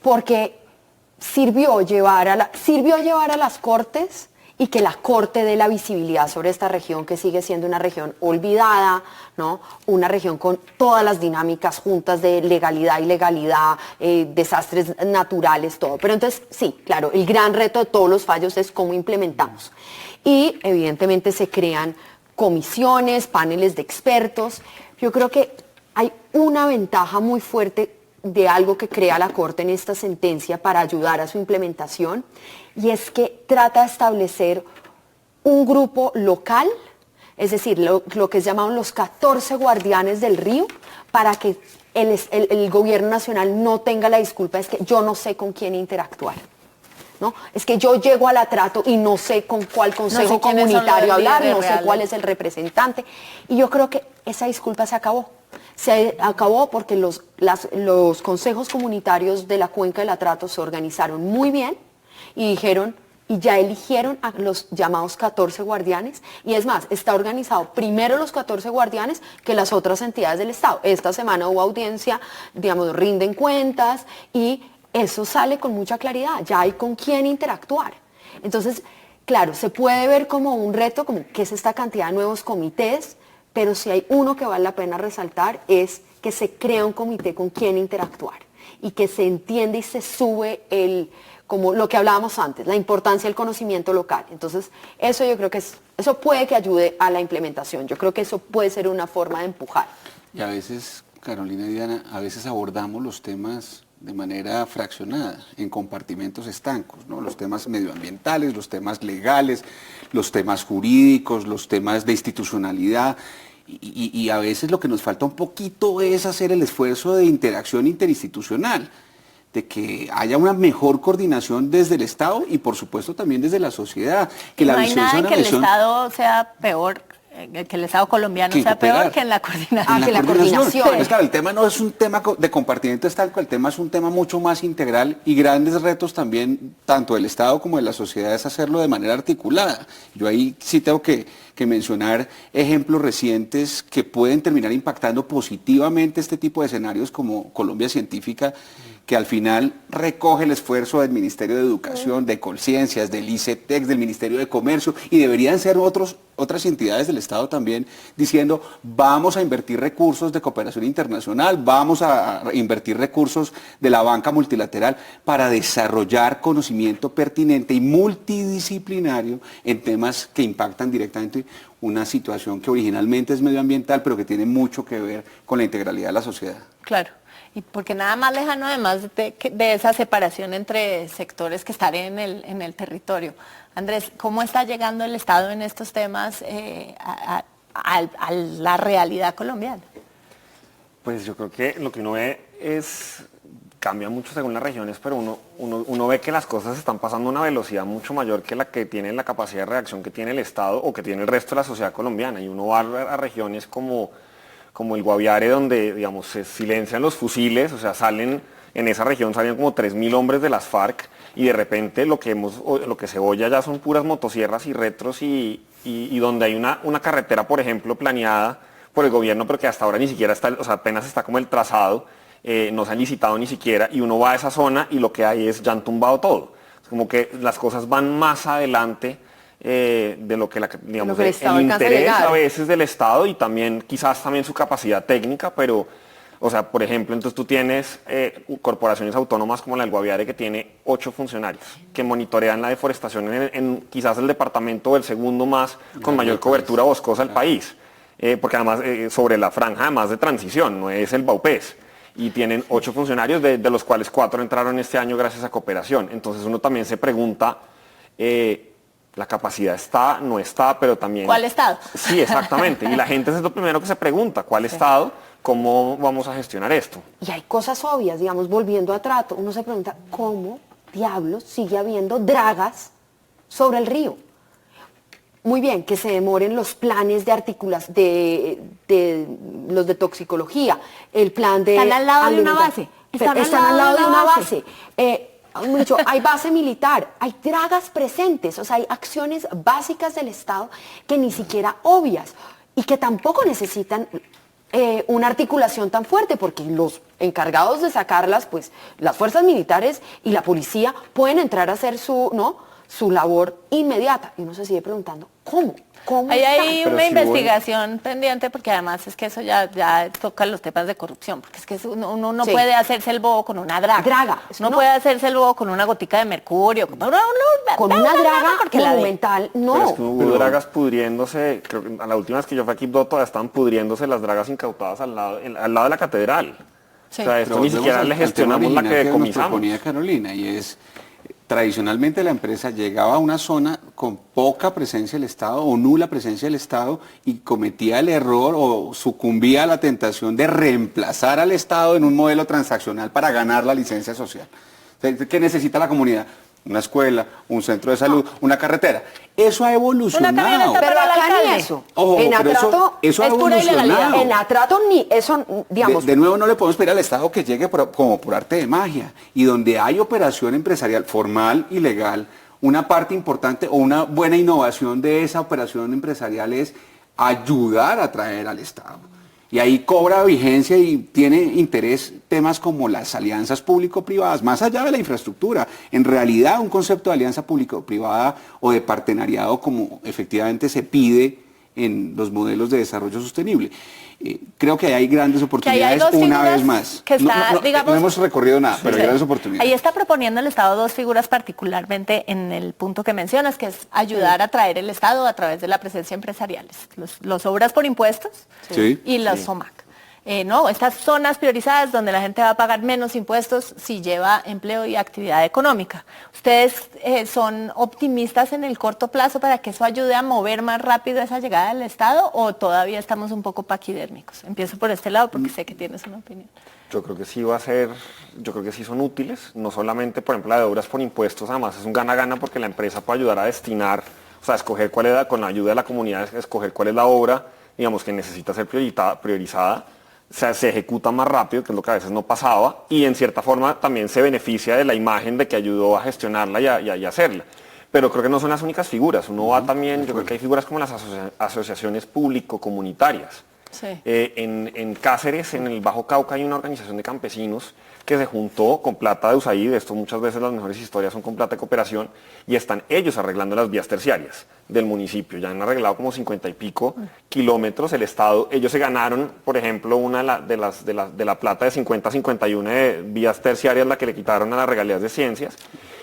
porque sirvió llevar a las Cortes y que la Corte dé la visibilidad sobre esta región que sigue siendo una región olvidada, ¿no? Una región con todas las dinámicas juntas de legalidad, ilegalidad, desastres naturales, todo. Pero entonces, sí, claro, el gran reto de todos los fallos es cómo implementamos. Y evidentemente se crean comisiones, paneles de expertos. Yo creo que hay una ventaja muy fuerte de algo que crea la Corte en esta sentencia para ayudar a su implementación, y es que trata de establecer un grupo local, es decir, lo que es llamado los 14 guardianes del río, para que el gobierno nacional no tenga la disculpa, es que yo no sé con quién interactuar, ¿no? Es que yo llego al Atrato y no sé con cuál consejo comunitario hablar, no sé cuál es el representante, y yo creo que esa disculpa se acabó. Se acabó porque los consejos comunitarios de la cuenca del Atrato se organizaron muy bien y dijeron, y ya eligieron a los llamados 14 guardianes, y es más, está organizado primero los 14 guardianes que las otras entidades del Estado. Esta semana hubo audiencia, digamos, rinden cuentas, y eso sale con mucha claridad, ya hay con quién interactuar. Entonces, claro, se puede ver como un reto, como que es esta cantidad de nuevos comités, pero si hay uno que vale la pena resaltar es que se crea un comité con quien interactuar y que se entiende y se sube como lo que hablábamos antes, la importancia del conocimiento local. Entonces, eso yo creo que eso puede que ayude a la implementación. Yo creo que eso puede ser una forma de empujar. Y a veces, Carolina y Diana, a veces abordamos los temas de manera fraccionada, en compartimentos estancos, ¿no? Los temas medioambientales, los temas legales, los temas jurídicos, los temas de institucionalidad, y a veces lo que nos falta un poquito es hacer el esfuerzo de interacción interinstitucional, de que haya una mejor coordinación desde el Estado y por supuesto también desde la sociedad. Que no la hay visión nada sea en una que el visión Estado sea peor, que el Estado colombiano que sea peor cooperar. que en la coordinación. que la coordinación. Pues claro, el tema no es un tema de compartimiento estanco, el tema es un tema mucho más integral y grandes retos también, tanto del Estado como de la sociedad, es hacerlo de manera articulada. Yo ahí sí tengo que mencionar ejemplos recientes que pueden terminar impactando positivamente este tipo de escenarios como Colombia Científica, que al final recoge el esfuerzo del Ministerio de Educación, de Colciencias, del ICETEX, del Ministerio de Comercio, y deberían ser otras entidades del Estado también diciendo, vamos a invertir recursos de cooperación internacional, vamos a invertir recursos de la banca multilateral para desarrollar conocimiento pertinente y multidisciplinario en temas que impactan directamente una situación que originalmente es medioambiental, pero que tiene mucho que ver con la integralidad de la sociedad. Claro. Y porque nada más lejano además de esa separación entre sectores que están en el territorio. Andrés, ¿cómo está llegando el Estado en estos temas a la realidad colombiana? Pues yo creo que lo que uno ve cambia mucho según las regiones, pero uno ve que las cosas están pasando a una velocidad mucho mayor que la que tiene la capacidad de reacción que tiene el Estado o que tiene el resto de la sociedad colombiana. Y uno va a regiones como el Guaviare, donde, digamos, se silencian los fusiles, o sea, en esa región salían como 3.000 hombres de las FARC, y de repente lo que se oye ya son puras motosierras y retros, y donde hay una carretera, por ejemplo, planeada por el gobierno, pero que hasta ahora ni siquiera está, o sea, apenas está como el trazado, no se han licitado ni siquiera, y uno va a esa zona y lo que hay es, ya han tumbado todo. Es como que las cosas van más adelante de lo que digamos, que el Estado el alcanza a interés llegar. a veces del Estado y también quizás también su capacidad técnica, pero, o sea, por ejemplo, entonces tú tienes corporaciones autónomas como la del Guaviare, que tiene 8 funcionarios que monitorean la deforestación en quizás el departamento o el segundo más con mayor cobertura boscosa del país, porque además sobre la franja además de transición, no es el Baupés. Y tienen 8 funcionarios, de los cuales 4 entraron este año gracias a cooperación. Entonces uno también se pregunta, la capacidad está, no está, pero también... ¿Cuál Estado? Sí, exactamente. Y la gente es lo primero que se pregunta, ¿cuál Estado? ¿Cómo vamos a gestionar esto? Y hay cosas obvias, digamos, volviendo a trato, uno se pregunta, ¿cómo diablos sigue habiendo dragas sobre el río? Muy bien, que se demoren los planes de articulación, de los de toxicología, el plan de... Están al lado de una base. Están al lado de una base. Mucho, hay base militar, hay dragas presentes, o sea, hay acciones básicas del Estado que ni siquiera obvias y que tampoco necesitan una articulación tan fuerte, porque los encargados de sacarlas, pues las fuerzas militares y la policía pueden entrar a hacer su labor inmediata. Y uno se sigue preguntando, ¿cómo? Ahí hay Pero una si investigación pendiente, porque además es que eso ya toca los temas de corrupción, porque es que uno no Sí. puede hacerse el bobo con una draga. Eso No puede hacerse el bobo con una gotica de mercurio. Con una draga porque la de- monumental, Pero no. es que hubo dragas pudriéndose, creo que a la última vez que yo fui a Quibdó todavía estaban pudriéndose las dragas incautadas al lado de la catedral. Sí. O sea, esto Pero ni siquiera volvemos le al tema gestionamos la original que nos decomisamos. proponía Carolina, y es, tradicionalmente la empresa llegaba a una zona con poca presencia del Estado o nula presencia del Estado y cometía el error o sucumbía a la tentación de reemplazar al Estado en un modelo transaccional para ganar la licencia social. ¿Qué necesita la comunidad? Una escuela, un centro de salud, una carretera. Eso ha evolucionado. Una camioneta Pero para el acá ni alcalde. eso. Ojo, En pero Atrato eso ha es pura evolucionado. ilegalidad. En Atrato ni eso, digamos, De nuevo no le podemos pedir al Estado que llegue como por arte de magia. Y donde hay operación empresarial formal y legal, una parte importante o una buena innovación de esa operación empresarial es ayudar a atraer al Estado. Y ahí cobra vigencia y tiene interés temas como las alianzas público-privadas, más allá de la infraestructura. En realidad, un concepto de alianza público-privada o de partenariado, como efectivamente se pide en los modelos de desarrollo sostenible. Creo que hay grandes oportunidades dos una figuras vez más. que está, no digamos, hemos recorrido nada, pero hay Sí. grandes oportunidades. Ahí está proponiendo el Estado 2 figuras particularmente en el punto que mencionas, que es ayudar a traer el Estado a través de la presencia empresariales. Los obras por impuestos Sí. y los Sí. SOMAC. no, estas zonas priorizadas donde la gente va a pagar menos impuestos si lleva empleo y actividad económica. ¿Ustedes son optimistas en el corto plazo para que eso ayude a mover más rápido esa llegada del Estado o todavía estamos un poco paquidérmicos? Empiezo por este lado porque sé que tienes una opinión. Yo creo que sí yo creo que sí son útiles, no solamente, por ejemplo, la de obras por impuestos, además es un gana-gana porque la empresa puede ayudar a destinar, o sea, escoger cuál es con la ayuda de la comunidad, escoger cuál es la obra, digamos, que necesita ser priorizada, o sea, se ejecuta más rápido, que es lo que a veces no pasaba, y en cierta forma también se beneficia de la imagen de que ayudó a gestionarla y a hacerla. Pero creo que no son las únicas figuras, uno va también, yo creo que hay figuras como las asociaciones público-comunitarias. Sí. En Cáceres, en el Bajo Cauca, hay una organización de campesinos que se juntó con plata de USAID, esto muchas veces las mejores historias son con plata de cooperación, y están ellos arreglando las vías terciarias del municipio. Ya han arreglado como 50 y pico kilómetros. El Estado, ellos se ganaron, por ejemplo, una de la plata de 50-51 de vías terciarias, la que le quitaron a las regalías de ciencias,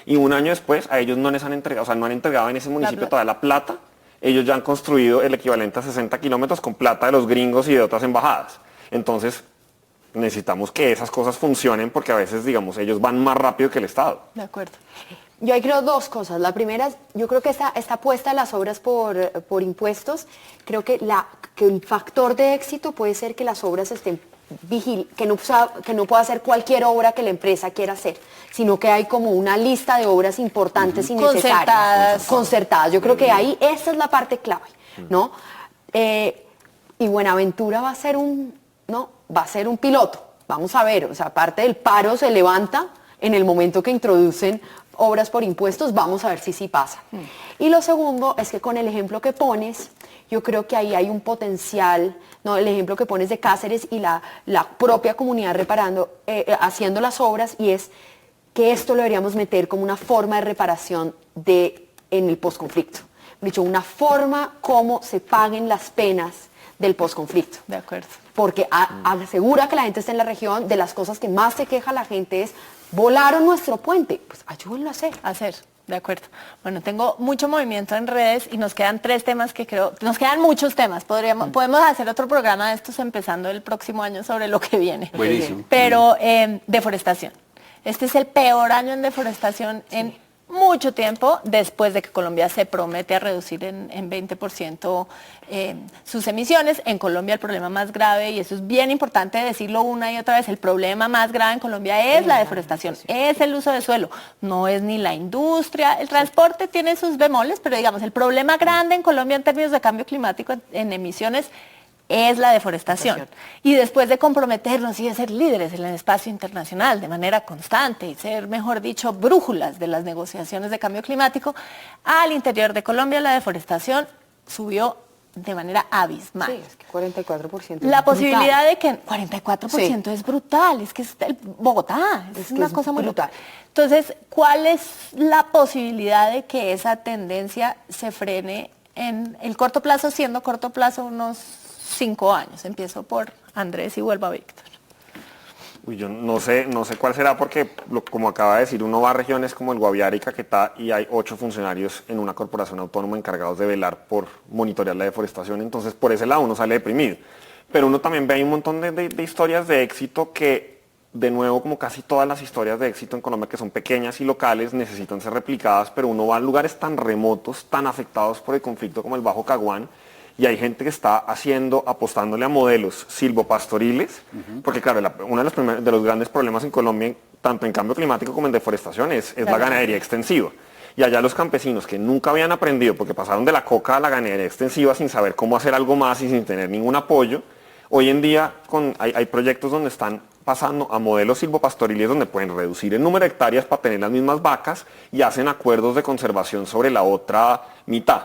y un año después a ellos no les han entregado, o sea, no han entregado en ese municipio toda la plata. Ellos ya han construido el equivalente a 60 kilómetros con plata de los gringos y de otras embajadas. Entonces, necesitamos que esas cosas funcionen porque a veces, digamos, ellos van más rápido que el Estado. De acuerdo. Yo ahí creo dos cosas. La primera es, yo creo que esta apuesta a las obras por impuestos, creo que el factor de éxito puede ser que las obras estén que no pueda hacer cualquier obra que la empresa quiera hacer, sino que hay como una lista de obras importantes y necesarias. Concertadas. Yo creo que ahí esa es la parte clave, ¿no? Y Buenaventura va a ser un piloto. Vamos a ver, o sea, parte del paro se levanta en el momento que introducen obras por impuestos, vamos a ver si sí pasa. Y lo segundo es que con el ejemplo que pones, yo creo que ahí hay un potencial, ¿no? El ejemplo que pones de Cáceres y la propia comunidad haciendo las obras, y es que esto lo deberíamos meter como una forma de reparación en el posconflicto. Dicho, una forma como se paguen las penas del posconflicto. De acuerdo. Porque asegura que la gente esté en la región, de las cosas que más se queja la gente es, volaron nuestro puente, pues ayúdenlo a hacer. De acuerdo. Bueno, tengo mucho movimiento en redes y nos quedan 3 temas que nos quedan muchos temas. Podemos hacer otro programa de estos empezando el próximo año sobre lo que viene. Buenísimo. Pero deforestación. Este es el peor año en deforestación en mucho tiempo, después de que Colombia se promete a reducir en 20% sus emisiones. En Colombia el problema más grave, y eso es bien importante decirlo una y otra vez, el problema más grave en Colombia es la deforestación, es el uso de suelo, no es ni la industria, el transporte tiene sus bemoles, pero digamos, el problema grande en Colombia en términos de cambio climático en emisiones es la deforestación. Y después de comprometernos y de ser líderes en el espacio internacional de manera constante y ser, mejor dicho, brújulas de las negociaciones de cambio climático, al interior de Colombia la deforestación subió de manera abismal. Sí, es que 44%. La posibilidad de que 44% es brutal, es que es Bogotá, es una cosa muy brutal. Entonces, ¿cuál es la posibilidad de que esa tendencia se frene en el corto plazo, siendo corto plazo unos 5 años? Empiezo por Andrés y vuelvo a Víctor. Uy, yo no sé cuál será porque, como acaba de decir, uno va a regiones como el Guaviare y Caquetá y hay 8 funcionarios en una corporación autónoma encargados de velar por monitorear la deforestación, entonces por ese lado uno sale deprimido. Pero uno también ve ahí un montón de historias de éxito que, de nuevo, como casi todas las historias de éxito en Colombia, que son pequeñas y locales, necesitan ser replicadas, pero uno va a lugares tan remotos, tan afectados por el conflicto como el Bajo Caguán, y hay gente que está apostándole a modelos silvopastoriles, porque claro, uno de los grandes problemas en Colombia, tanto en cambio climático como en deforestación, es la ganadería extensiva. Y allá los campesinos que nunca habían aprendido, porque pasaron de la coca a la ganadería extensiva sin saber cómo hacer algo más y sin tener ningún apoyo, hoy en día hay proyectos donde están pasando a modelos silvopastoriles donde pueden reducir el número de hectáreas para tener las mismas vacas y hacen acuerdos de conservación sobre la otra mitad.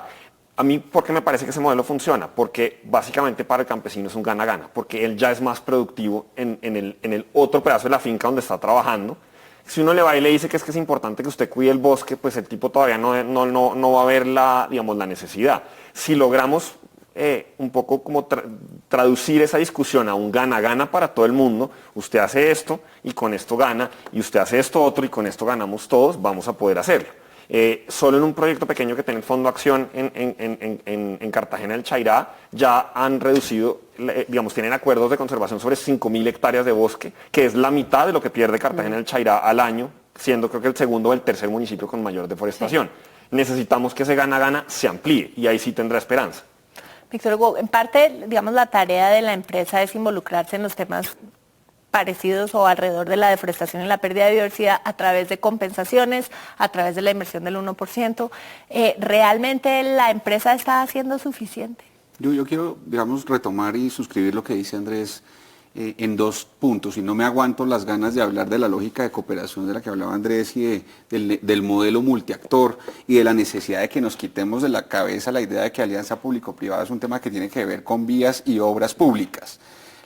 A mí, ¿por qué me parece que ese modelo funciona? Porque básicamente para el campesino es un gana-gana, porque él ya es más productivo en el otro pedazo de la finca donde está trabajando. Si uno le va y le dice que es importante que usted cuide el bosque, pues el tipo todavía no va a ver la necesidad. Si logramos un poco como traducir esa discusión a un gana-gana para todo el mundo, usted hace esto y con esto gana, y usted hace esto otro y con esto ganamos todos, vamos a poder hacerlo. Solo en un proyecto pequeño que tiene el Fondo Acción en Cartagena del Chairá, ya han reducido, digamos, tienen acuerdos de conservación sobre 5.000 hectáreas de bosque, que es la mitad de lo que pierde Cartagena del Chairá al año, siendo creo que el segundo o el tercer municipio con mayor deforestación. Sí. Necesitamos que ese gana-gana se amplíe y ahí sí tendrá esperanza. Víctor Hugo, en parte, digamos, la tarea de la empresa es involucrarse en los temas parecidos o alrededor de la deforestación y la pérdida de biodiversidad a través de compensaciones, a través de la inversión del 1%. ¿Realmente la empresa está haciendo suficiente? Yo quiero, digamos, retomar y suscribir lo que dice Andrés en 2 puntos, y no me aguanto las ganas de hablar de la lógica de cooperación de la que hablaba Andrés y del modelo multiactor y de la necesidad de que nos quitemos de la cabeza la idea de que alianza público-privada es un tema que tiene que ver con vías y obras públicas.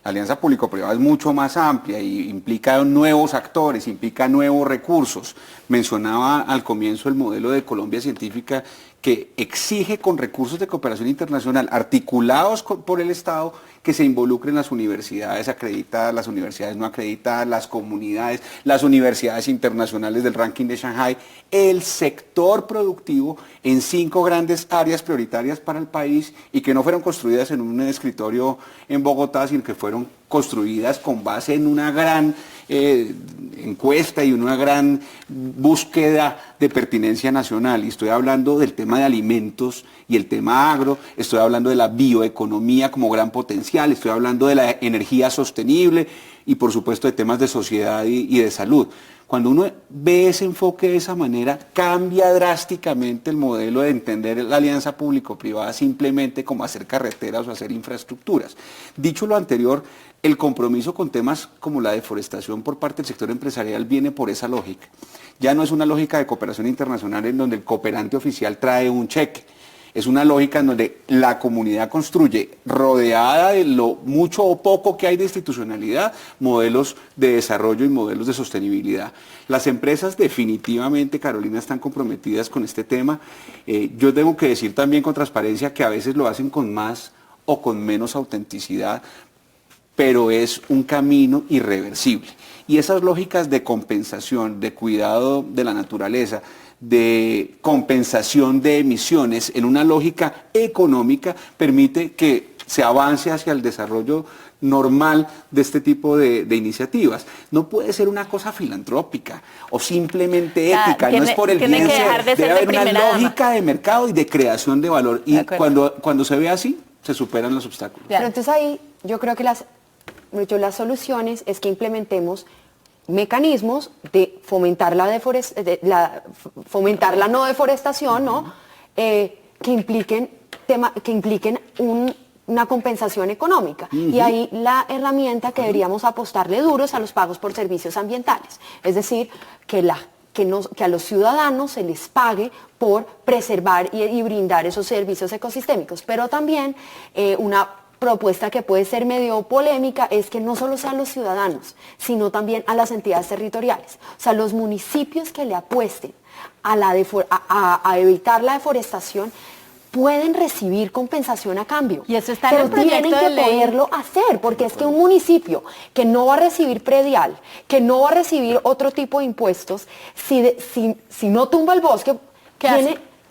La alianza público-privada es mucho más amplia y implica nuevos actores, implica nuevos recursos. Mencionaba al comienzo el modelo de Colombia Científica, que exige con recursos de cooperación internacional articulados por el Estado que se involucren las universidades acreditadas, las universidades no acreditadas, las comunidades, las universidades internacionales del ranking de Shanghai, el sector productivo en 5 grandes áreas prioritarias para el país y que no fueron construidas en un escritorio en Bogotá, sino que fueron construidas con base en una gran encuesta y una gran búsqueda de pertinencia nacional. Y estoy hablando del tema de alimentos y el tema agro, estoy hablando de la bioeconomía como gran potencial, estoy hablando de la energía sostenible y por supuesto de temas de sociedad y de salud. Cuando uno ve ese enfoque de esa manera, cambia drásticamente el modelo de entender la alianza público-privada simplemente como hacer carreteras o hacer infraestructuras. Dicho lo anterior, el compromiso con temas como la deforestación por parte del sector empresarial viene por esa lógica. Ya no es una lógica de cooperación internacional en donde el cooperante oficial trae un cheque. Es una lógica en donde la comunidad construye, rodeada de lo mucho o poco que hay de institucionalidad, modelos de desarrollo y modelos de sostenibilidad. Las empresas definitivamente, Carolina, están comprometidas con este tema. Yo tengo que decir también con transparencia que a veces lo hacen con más o con menos autenticidad, pero es un camino irreversible. Y esas lógicas de compensación, de cuidado de la naturaleza, de compensación de emisiones en una lógica económica permite que se avance hacia el desarrollo normal de este tipo de iniciativas. No puede ser una cosa filantrópica o simplemente ética, no es por el bien ser, debe haber una lógica de mercado y de creación de valor. Y cuando se ve así, se superan los obstáculos. Pero entonces ahí yo creo que las soluciones es que implementemos mecanismos de fomentar la no deforestación, ¿no? Que impliquen una compensación económica. Y ahí la herramienta que deberíamos apostarle duro es a los pagos por servicios ambientales. Es decir, que a los ciudadanos se les pague por preservar y brindar esos servicios ecosistémicos. Pero también una propuesta que puede ser medio polémica es que no solo sean los ciudadanos, sino también a las entidades territoriales. O sea, los municipios que le apuesten a evitar la deforestación pueden recibir compensación a cambio. Y eso está en el proyecto tienen que poderlo hacer, porque es que un municipio que no va a recibir predial, que no va a recibir otro tipo de impuestos, si no tumba el bosque, ¿qué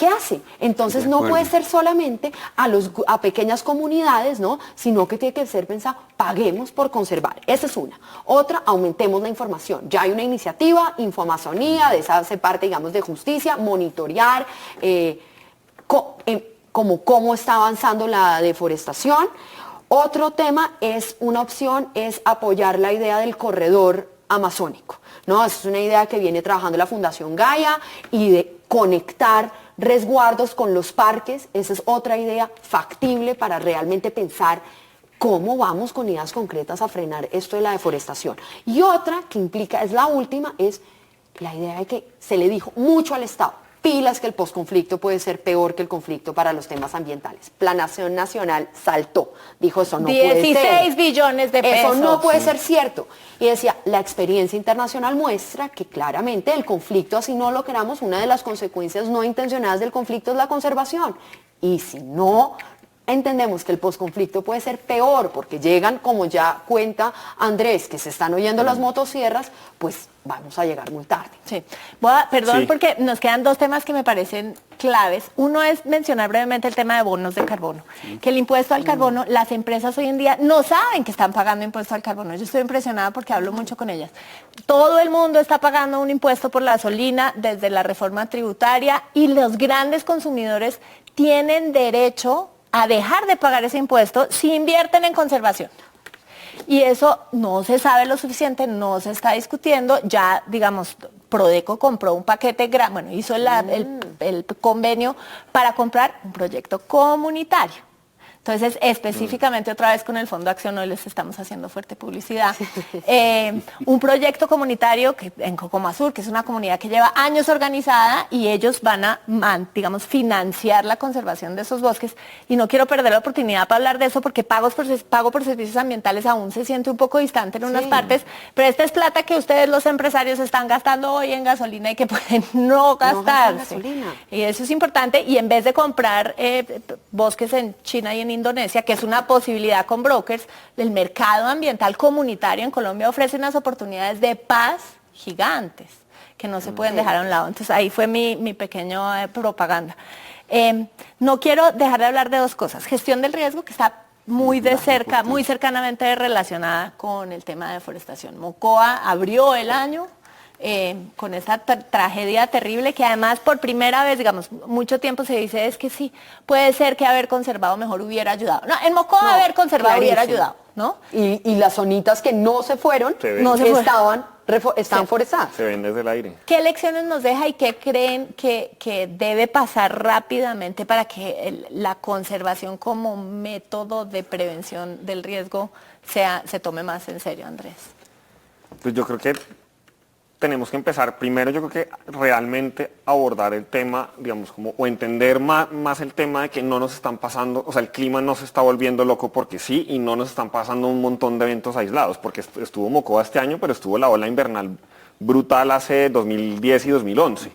hace? Entonces no puede ser solamente a pequeñas comunidades, ¿no? Sino que tiene que ser pensado, paguemos por conservar. Esa es una. Otra, aumentemos la información. Ya hay una iniciativa, Infomazonía, de esa hace parte, digamos, de justicia, monitorear cómo está avanzando la deforestación. Otro tema una opción es apoyar la idea del corredor amazónico, ¿no? Es una idea que viene trabajando la Fundación Gaia y de conectar resguardos con los parques. Esa es otra idea factible para realmente pensar cómo vamos con ideas concretas a frenar esto de la deforestación. Y otra que implica, es la última, es la idea de que se le dijo mucho al Estado, pilas que el posconflicto puede ser peor que el conflicto para los temas ambientales. Planación Nacional saltó, dijo eso no puede ser. 16 billones de pesos. Eso no puede ser cierto. Y decía, la experiencia internacional muestra que claramente el conflicto, así no lo queramos, una de las consecuencias no intencionadas del conflicto es la conservación. Y si no entendemos que el posconflicto puede ser peor porque llegan, como ya cuenta Andrés, que se están oyendo las motosierras, pues vamos a llegar muy tarde. Sí. Perdón, porque nos quedan dos temas que me parecen claves. Uno es mencionar brevemente el tema de bonos de carbono. Que el impuesto al carbono, las empresas hoy en día no saben que están pagando impuesto al carbono. Yo estoy impresionada porque hablo mucho con ellas. Todo el mundo está pagando un impuesto por la gasolina desde la reforma tributaria y los grandes consumidores tienen derecho a dejar de pagar ese impuesto si invierten en conservación. Y eso no se sabe lo suficiente, no se está discutiendo. Ya, digamos, Prodeco compró un paquete, hizo el convenio para comprar un proyecto comunitario. Entonces, específicamente otra vez con el Fondo Acción, hoy les estamos haciendo fuerte publicidad, un proyecto comunitario en Cocomazur, que es una comunidad que lleva años organizada y ellos van a, financiar la conservación de esos bosques. Y no quiero perder la oportunidad para hablar de eso porque pago por servicios ambientales aún se siente un poco distante en unas partes, pero esta es plata que ustedes los empresarios están gastando hoy en gasolina y que pueden no gastarse. Y eso es importante y en vez de comprar bosques en China y en Indonesia, que es una posibilidad con brokers, el mercado ambiental comunitario en Colombia ofrece unas oportunidades de paz gigantes que no se pueden dejar a un lado. Entonces ahí fue mi pequeño propaganda. No quiero dejar de hablar de dos cosas. Gestión del riesgo, que está muy de cerca, muy cercanamente relacionada con el tema de deforestación. Mocoa abrió el año con esta tragedia terrible que además por primera vez, digamos, mucho tiempo se dice es que sí, puede ser que haber conservado mejor hubiera ayudado. No, en Mocoa haber conservado hubiera ayudado, ¿no? Y las zonitas que no se fueron, están forestadas. Se ven desde el aire. ¿Qué lecciones nos deja y qué creen que debe pasar rápidamente para que la conservación como método de prevención del riesgo se tome más en serio, Andrés? Pues yo creo que tenemos que empezar, primero yo creo que realmente abordar el tema, digamos, o entender más el tema de que no nos están pasando, o sea, el clima no se está volviendo loco porque sí, y no nos están pasando un montón de eventos aislados, porque estuvo Mocoa este año, pero estuvo la ola invernal brutal hace 2010 y 2011.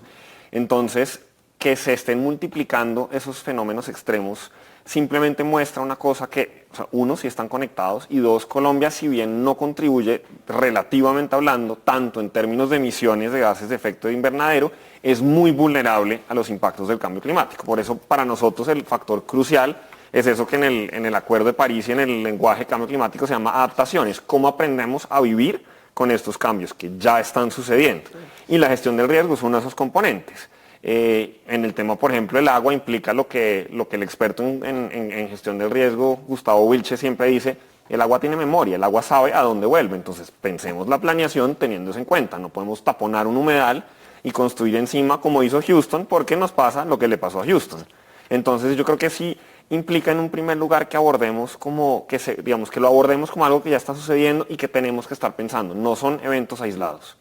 Entonces, que se estén multiplicando esos fenómenos extremos simplemente muestra una cosa que, o sea, uno, si están conectados, y dos, Colombia, si bien no contribuye relativamente hablando, tanto en términos de emisiones de gases de efecto de invernadero, es muy vulnerable a los impactos del cambio climático. Por eso, para nosotros, el factor crucial es eso que en el Acuerdo de París y en el lenguaje de cambio climático se llama adaptaciones. ¿Cómo aprendemos a vivir con estos cambios que ya están sucediendo? Y la gestión del riesgo es uno de esos componentes. En el tema, por ejemplo, el agua implica lo que el experto en gestión del riesgo, Gustavo Wilche, siempre dice, el agua tiene memoria, el agua sabe a dónde vuelve, entonces pensemos la planeación teniendo eso en cuenta, no podemos taponar un humedal y construir encima como hizo Houston, porque nos pasa lo que le pasó a Houston. Entonces yo creo que sí implica en un primer lugar que abordemos que lo abordemos como algo que ya está sucediendo y que tenemos que estar pensando, no son eventos aislados.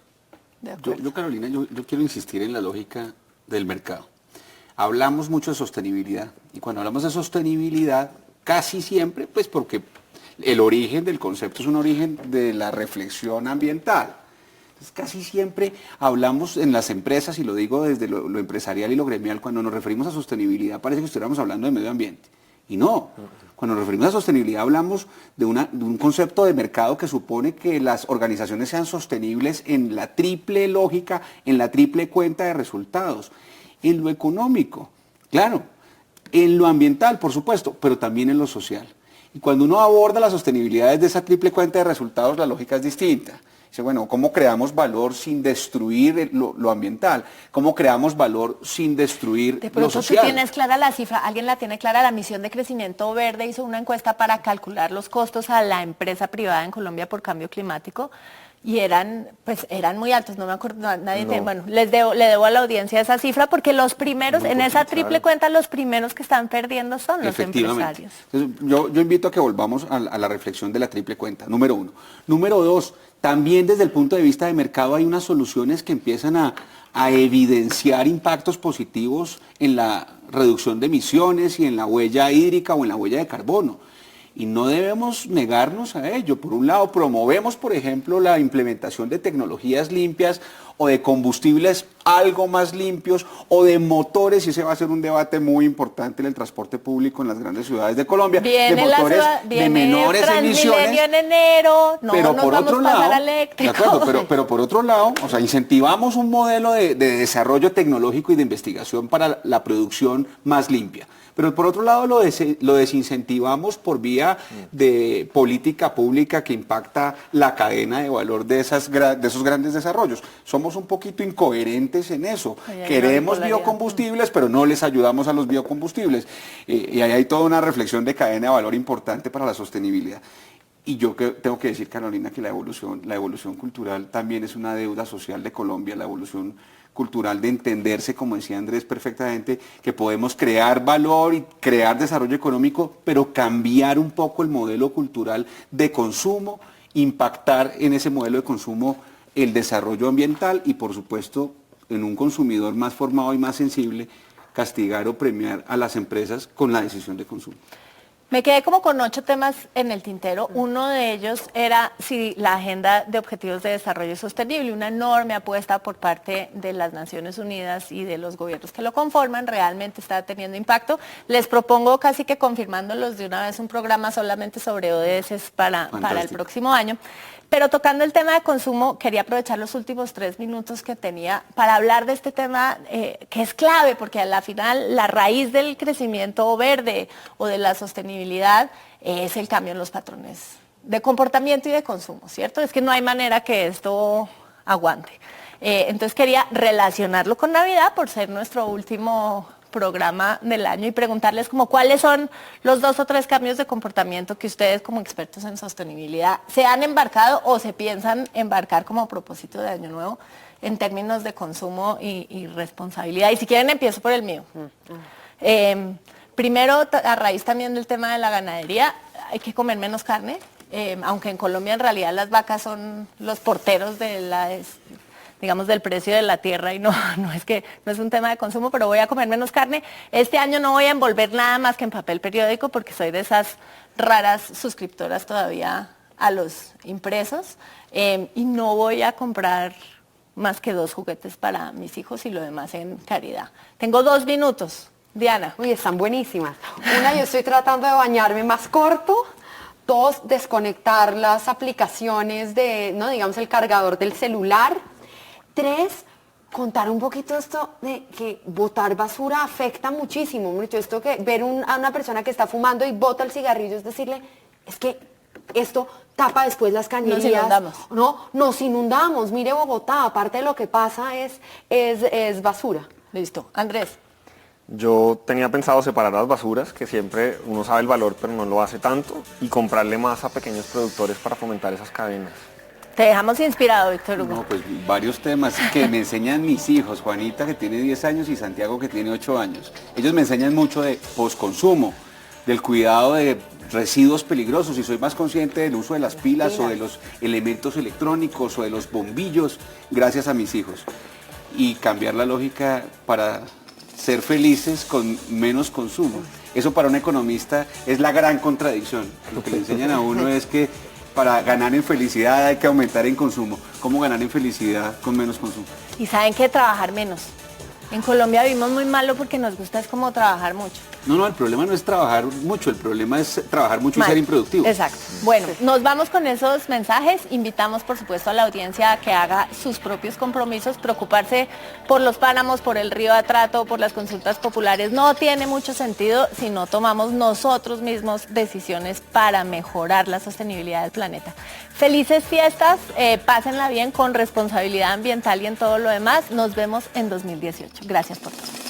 Yo Carolina, yo quiero insistir en la lógica del mercado. Hablamos mucho de sostenibilidad y cuando hablamos de sostenibilidad casi siempre, pues porque el origen del concepto es un origen de la reflexión ambiental. Entonces, casi siempre hablamos en las empresas, y lo digo desde lo empresarial y lo gremial, cuando nos referimos a sostenibilidad parece que estuviéramos hablando de medio ambiente. Y no, cuando nos referimos a sostenibilidad hablamos de un concepto de mercado que supone que las organizaciones sean sostenibles en la triple lógica, en la triple cuenta de resultados, en lo económico, claro, en lo ambiental, por supuesto, pero también en lo social. Y cuando uno aborda la sostenibilidad desde esa triple cuenta de resultados, la lógica es distinta. Dice, bueno, ¿cómo creamos valor sin destruir lo ambiental? ¿Cómo creamos valor sin destruir lo social? Tú tienes clara la cifra, alguien la tiene clara, la misión de crecimiento verde hizo una encuesta para calcular los costos a la empresa privada en Colombia por cambio climático y eran muy altos, no me acuerdo, bueno, le debo a la audiencia esa cifra porque los primeros, en esa triple cuenta, los primeros que están perdiendo son los empresarios. Entonces, yo invito a que volvamos a la reflexión de la triple cuenta, número uno. Número dos, también desde el punto de vista de mercado hay unas soluciones que empiezan a evidenciar impactos positivos en la reducción de emisiones y en la huella hídrica o en la huella de carbono. y no debemos negarnos a ello. Por un lado, promovemos, por ejemplo, la implementación de tecnologías limpias o de combustibles algo más limpios o de motores, y ese va a ser un debate muy importante en el transporte público en las grandes ciudades de Colombia, viene de motores de menores emisiones. En enero, no pero nos por vamos otro a pasar lado, eléctrico. de acuerdo, pero por otro lado, o sea, incentivamos un modelo de desarrollo tecnológico y de investigación para la producción más limpia. Pero por otro lado lo desincentivamos por vía de política pública que impacta la cadena de valor de esos grandes desarrollos. Somos un poquito incoherentes en eso. Queremos biocombustibles, pero no les ayudamos a los biocombustibles. Y ahí hay toda una reflexión de cadena de valor importante para la sostenibilidad. Y yo tengo que decir, Carolina, que la evolución cultural también es una deuda social de Colombia, la evolución cultural de entenderse, como decía Andrés perfectamente, que podemos crear valor y crear desarrollo económico, pero cambiar un poco el modelo cultural de consumo, impactar en ese modelo de consumo el desarrollo ambiental y, por supuesto, en un consumidor más formado y más sensible, castigar o premiar a las empresas con la decisión de consumo. Me quedé como con 8 temas en el tintero. Uno de ellos era si la Agenda de Objetivos de Desarrollo Sostenible, una enorme apuesta por parte de las Naciones Unidas y de los gobiernos que lo conforman, realmente está teniendo impacto. Les propongo, casi que confirmándolos de una vez, un programa solamente sobre ODS para el próximo año. Pero tocando el tema de consumo, quería aprovechar los últimos 3 minutos que tenía para hablar de este tema que es clave, porque a la final la raíz del crecimiento verde o de la sostenibilidad es el cambio en los patrones de comportamiento y de consumo, ¿cierto? Es que no hay manera que esto aguante. Entonces quería relacionarlo con Navidad por ser nuestro último programa del año y preguntarles como cuáles son los 2 o 3 cambios de comportamiento que ustedes como expertos en sostenibilidad se han embarcado o se piensan embarcar como propósito de año nuevo en términos de consumo y responsabilidad. Y si quieren empiezo por el mío. Primero, a raíz también del tema de la ganadería, hay que comer menos carne, aunque en Colombia en realidad las vacas son los porteros de digamos, del precio de la tierra y no es un tema de consumo, pero voy a comer menos carne. Este año no voy a envolver nada más que en papel periódico porque soy de esas raras suscriptoras todavía a los impresos y no voy a comprar más que 2 juguetes para mis hijos y lo demás en caridad. Tengo 2 minutos. Diana. Uy, están buenísimas. Una, yo estoy tratando de bañarme más corto. 2, desconectar las aplicaciones digamos, el cargador del celular. 3, contar un poquito esto de que botar basura afecta muchísimo. Mucho esto que ver a una persona que está fumando y bota el cigarrillo, es decirle, es que esto tapa después las cañerías. Nos inundamos. No, nos inundamos. Mire Bogotá, aparte de lo que pasa es basura. Listo. Andrés. Yo tenía pensado separar las basuras, que siempre uno sabe el valor, pero no lo hace tanto, y comprarle más a pequeños productores para fomentar esas cadenas. Te dejamos inspirado, Víctor Hugo. No, pues varios temas que me enseñan mis hijos, Juanita que tiene 10 años y Santiago que tiene 8 años. Ellos me enseñan mucho de posconsumo, del cuidado de residuos peligrosos y soy más consciente del uso de las pilas o de los elementos electrónicos o de los bombillos gracias a mis hijos. Y cambiar la lógica para ser felices con menos consumo. Eso para un economista es la gran contradicción. Lo que le enseñan a uno es que para ganar en felicidad hay que aumentar en consumo. ¿Cómo ganar en felicidad con menos consumo? Y saben que trabajar menos. En Colombia vivimos muy malo porque nos gusta es como trabajar mucho. No, el problema no es trabajar mucho, el problema es trabajar mucho y ser improductivo. Exacto. Bueno, nos vamos con esos mensajes. Invitamos, por supuesto, a la audiencia a que haga sus propios compromisos. Preocuparse por los páramos, por el río Atrato, por las consultas populares no tiene mucho sentido si no tomamos nosotros mismos decisiones para mejorar la sostenibilidad del planeta. Felices fiestas, pásenla bien con responsabilidad ambiental y en todo lo demás. Nos vemos en 2018. Gracias por todo.